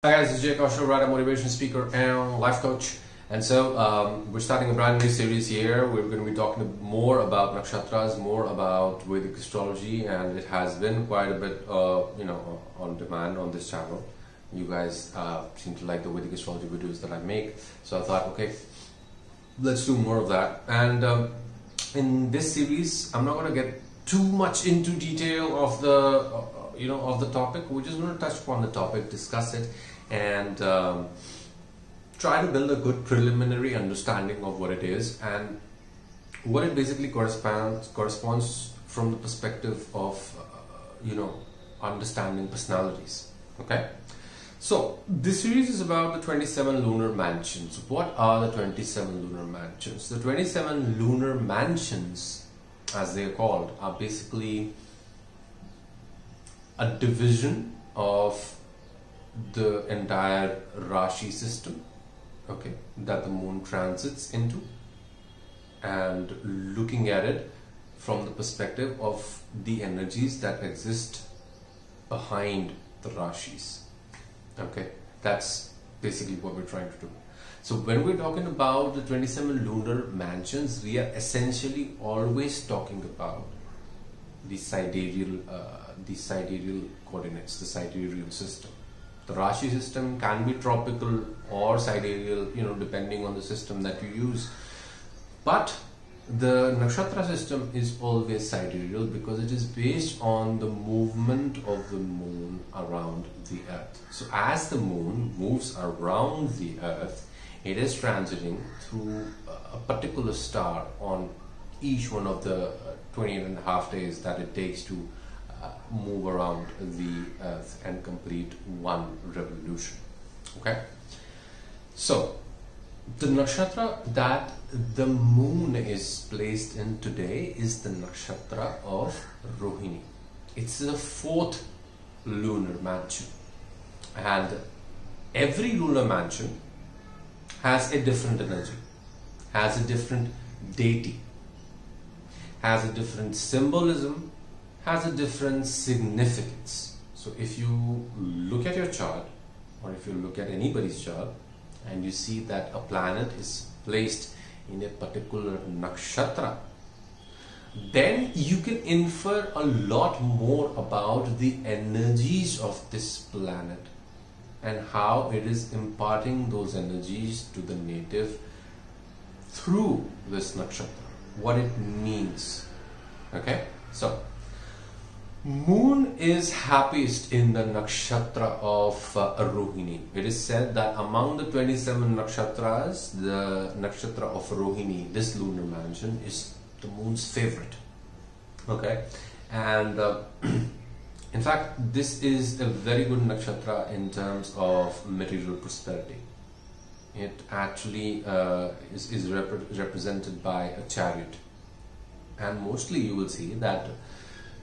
Hi guys, this is Jay Kaushal, writer, motivation speaker, and life coach. And so we're starting a brand new series here. We're going to be talking more about nakshatras, more about Vedic astrology, and it has been quite a bit, on demand on this channel. You guys seem to like the Vedic astrology videos that I make, so I thought, okay, let's do more of that. And in this series, I'm not going to get too much into detail of the topic. We're just going to touch upon the topic, discuss it, and try to build a good preliminary understanding of what it is and what it basically corresponds from the perspective of understanding personalities. Okay, so this series is about the 27 lunar mansions. What are the 27 lunar mansions? The 27 lunar mansions, as they are called, are basically a division of the entire Rashi system, okay, that the moon transits into, and looking at it from the perspective of the energies that exist behind the Rashis. Okay, that's basically what we're trying to do. So when we're talking about the 27 lunar mansions, we are essentially always talking about the sidereal coordinates, the sidereal system. The Rashi system can be tropical or sidereal, depending on the system that you use. But the nakshatra system is always sidereal because it is based on the movement of the moon around the earth. So as the moon moves around the earth, it is transiting through a particular star on each one of the 28.5 days that it takes to move around the earth and complete one revolution. Okay, so the nakshatra that the moon is placed in today is the nakshatra of Rohini. It's the fourth lunar mansion, and every lunar mansion has a different energy, has a different deity, has a different symbolism, has a different significance. So if you look at your chart, or if you look at anybody's chart, and you see that a planet is placed in a particular nakshatra, then you can infer a lot more about the energies of this planet and how it is imparting those energies to the native through this nakshatra, what it means. Okay, so moon is happiest in the nakshatra of Rohini. It is said that among the 27 nakshatras, the nakshatra of Rohini, this lunar mansion, is the moon's favorite. Okay, and in fact, this is a very good nakshatra in terms of material prosperity. It actually is represented by a chariot, and mostly you will see that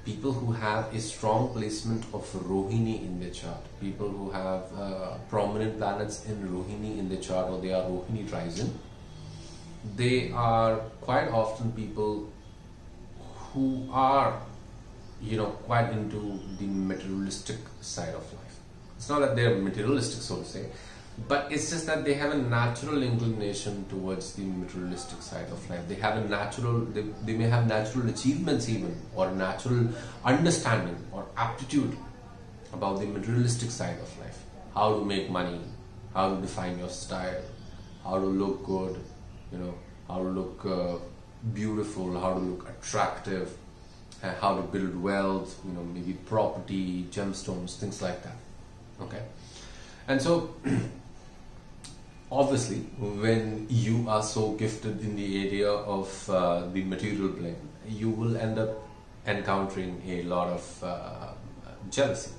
people who have a strong placement of Rohini in their chart, people who have prominent planets in Rohini in their chart, or they are Rohini Trizen, they are quite often people who are quite into the materialistic side of life. It's not that they're materialistic, so to say, but it's just that they have a natural inclination towards the materialistic side of life. They have a natural, they may have natural achievements even, or natural understanding or aptitude about the materialistic side of life. How to make money, how to define your style, how to look good, how to look beautiful, how to look attractive, how to build wealth, maybe property, gemstones, things like that. Okay, and so obviously, when you are so gifted in the area of the material plane, you will end up encountering a lot of jealousy.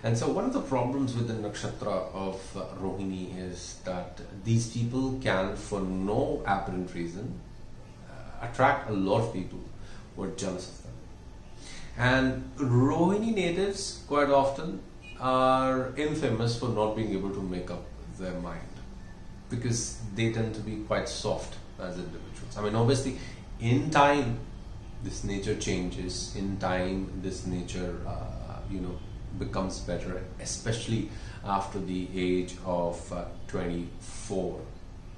And so one of the problems with the nakshatra of Rohini is that these people can, for no apparent reason, attract a lot of people who are jealous of them. And Rohini natives quite often are infamous for not being able to make up their mind, because they tend to be quite soft as individuals. I mean, obviously, in time, this nature changes. In time, this nature, becomes better, especially after the age of 24,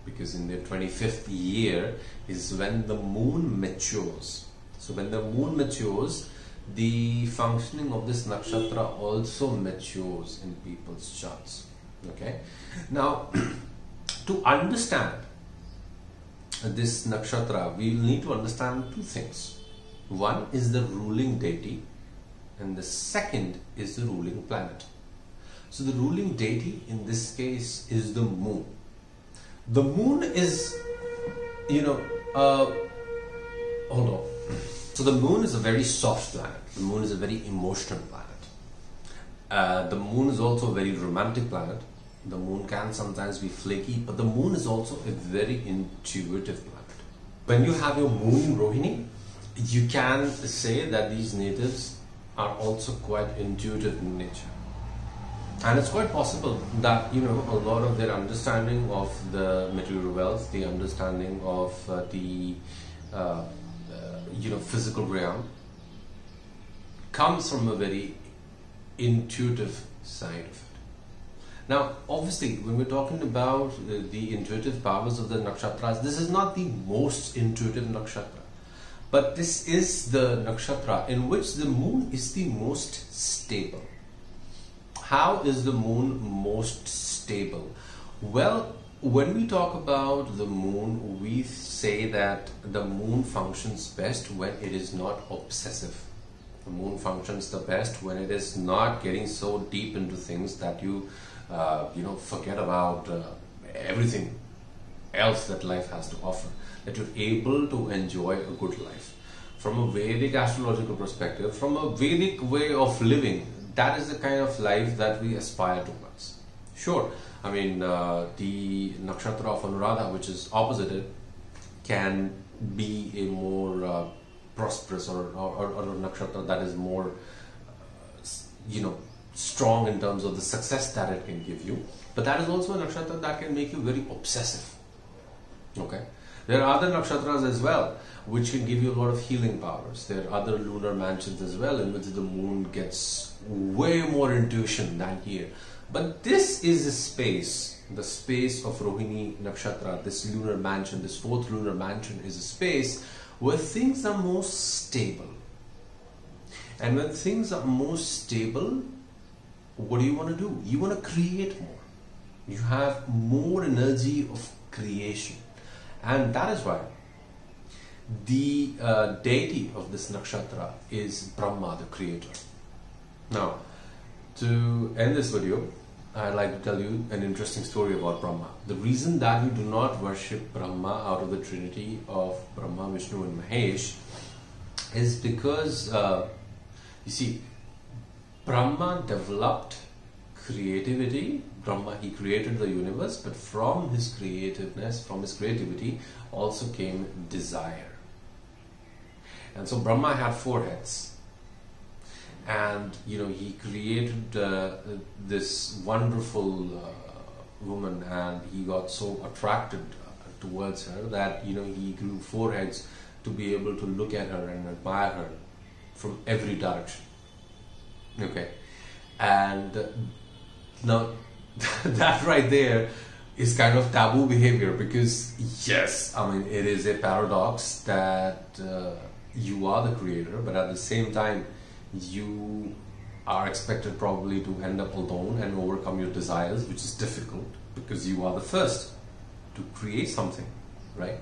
because in their 25th year is when the moon matures. So when the moon matures, the functioning of this nakshatra also matures in people's charts. Okay, now to understand this nakshatra, we will need to understand two things. One is the ruling deity, and the second is the ruling planet. So the ruling deity in this case is the moon. The moon is, hold on. So the moon is a very soft planet. The moon is a very emotional planet. The moon is also a very romantic planet. The moon can sometimes be flaky, but the moon is also a very intuitive planet. When you have your moon in Rohini, you can say that these natives are also quite intuitive in nature. And it's quite possible that, a lot of their understanding of the material wealth, the understanding of the physical realm comes from a very intuitive side of it. Now, obviously, when we're talking about the intuitive powers of the nakshatras, this is not the most intuitive nakshatra, but this is the nakshatra in which the moon is the most stable. How is the moon most stable? Well, when we talk about the moon, we say that the moon functions best when it is not obsessive. The moon functions the best when it is not getting so deep into things that you forget about everything else that life has to offer, that you're able to enjoy a good life. From a Vedic astrological perspective, from a Vedic way of living, that is the kind of life that we aspire towards. Sure, I mean, the nakshatra of Anuradha, which is opposited, can be a more prosperous or a nakshatra that is more, strong in terms of the success that it can give you. But that is also a nakshatra that can make you very obsessive. Okay, there are other nakshatras as well which can give you a lot of healing powers. There are other lunar mansions as well in which the moon gets way more intuition than here. But this is a space, the space of Rohini nakshatra, this lunar mansion, this fourth lunar mansion is a space where things are most stable. And when things are most stable, what do you want to do? You want to create more. You have more energy of creation. And that is why the deity of this nakshatra is Brahma, the creator. Now, to end this video, I'd like to tell you an interesting story about Brahma. The reason that we do not worship Brahma out of the trinity of Brahma, Vishnu and Mahesh is because, you see, Brahma developed creativity. Brahma, he created the universe, but from his creativeness, from his creativity also came desire. And so Brahma had 4 heads. And he created this wonderful woman, and he got so attracted towards her that he grew 4 heads to be able to look at her and admire her from every direction. Okay, and now that right there is kind of taboo behavior, because yes, I mean, it is a paradox that you are the creator, but at the same time you are expected probably to end up alone and overcome your desires, which is difficult because you are the first to create something, right?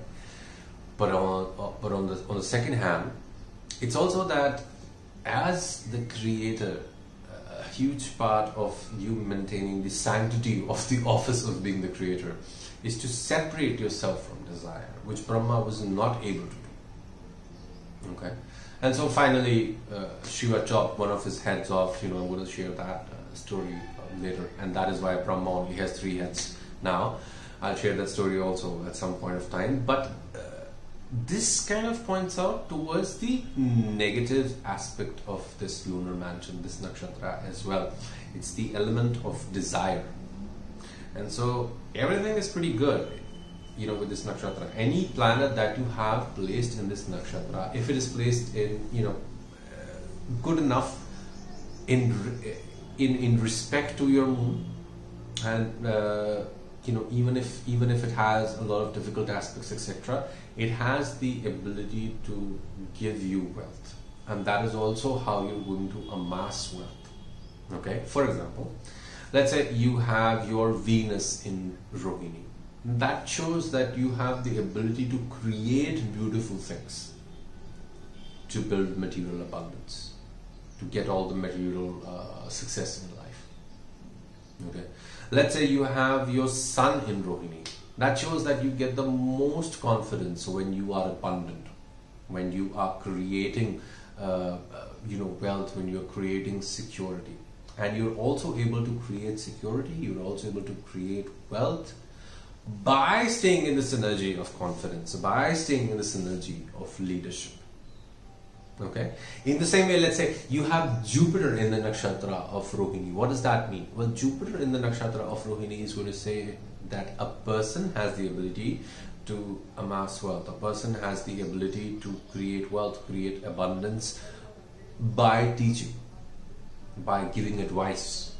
But on the second hand, it's also that as the creator, a huge part of you maintaining the sanctity of the office of being the creator is to separate yourself from desire, which Brahma was not able to do. Okay, and so finally Shiva chopped one of his heads off. I'm going to share that story later, and that is why Brahma only has 3 heads now. I'll share that story also at some point of time, but this kind of points out towards the negative aspect of this lunar mansion, this nakshatra as well. It's the element of desire. And so everything is pretty good, with this nakshatra. Any planet that you have placed in this nakshatra, if it is placed in, good enough in respect to your moon, and even if it has a lot of difficult aspects, etc., it has the ability to give you wealth, and that is also how you're going to amass wealth. Okay, for example, let's say you have your Venus in Rohini. That shows that you have the ability to create beautiful things, to build material abundance, to get all the material success in life. Okay, let's say you have your Sun in Rohini. That shows that you get the most confidence when you are abundant, when you are creating wealth, when you're creating security. And you're also able to create security, you're also able to create wealth by staying in this energy of confidence, by staying in this energy of leadership. Okay. In the same way, let's say you have Jupiter in the nakshatra of Rohini. What does that mean? Well, Jupiter in the nakshatra of Rohini is going to say that a person has the ability to amass wealth. A person has the ability to create wealth, create abundance by teaching, by giving advice.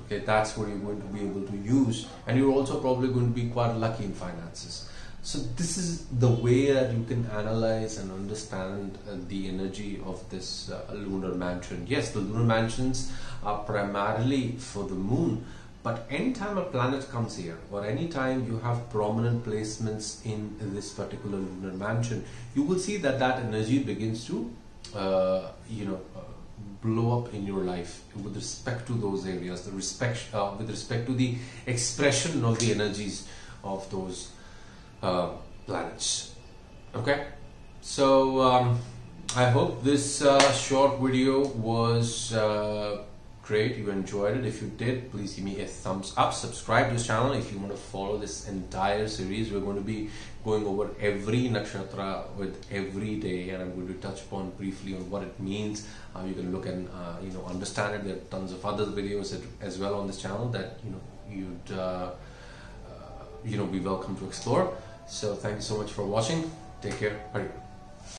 Okay, that's what you're going to be able to use, and you're also probably going to be quite lucky in finances. So this is the way that you can analyze and understand the energy of this lunar mansion. Yes, the lunar mansions are primarily for the moon, but anytime a planet comes here, or anytime you have prominent placements in this particular lunar mansion, you will see that that energy begins to blow up in your life with respect to those areas, with respect to the expression of the energies of those planets. Okay, so I hope this short video was great. You enjoyed it. If you did, please give me a thumbs up. Subscribe to this channel if you want to follow this entire series. We're going to be going over every nakshatra with every day, and I'm going to touch upon briefly on what it means, how you can look and understand it. There are tons of other videos as well on this channel that you'd be welcome to explore. So thank you so much for watching. Take care. Hari.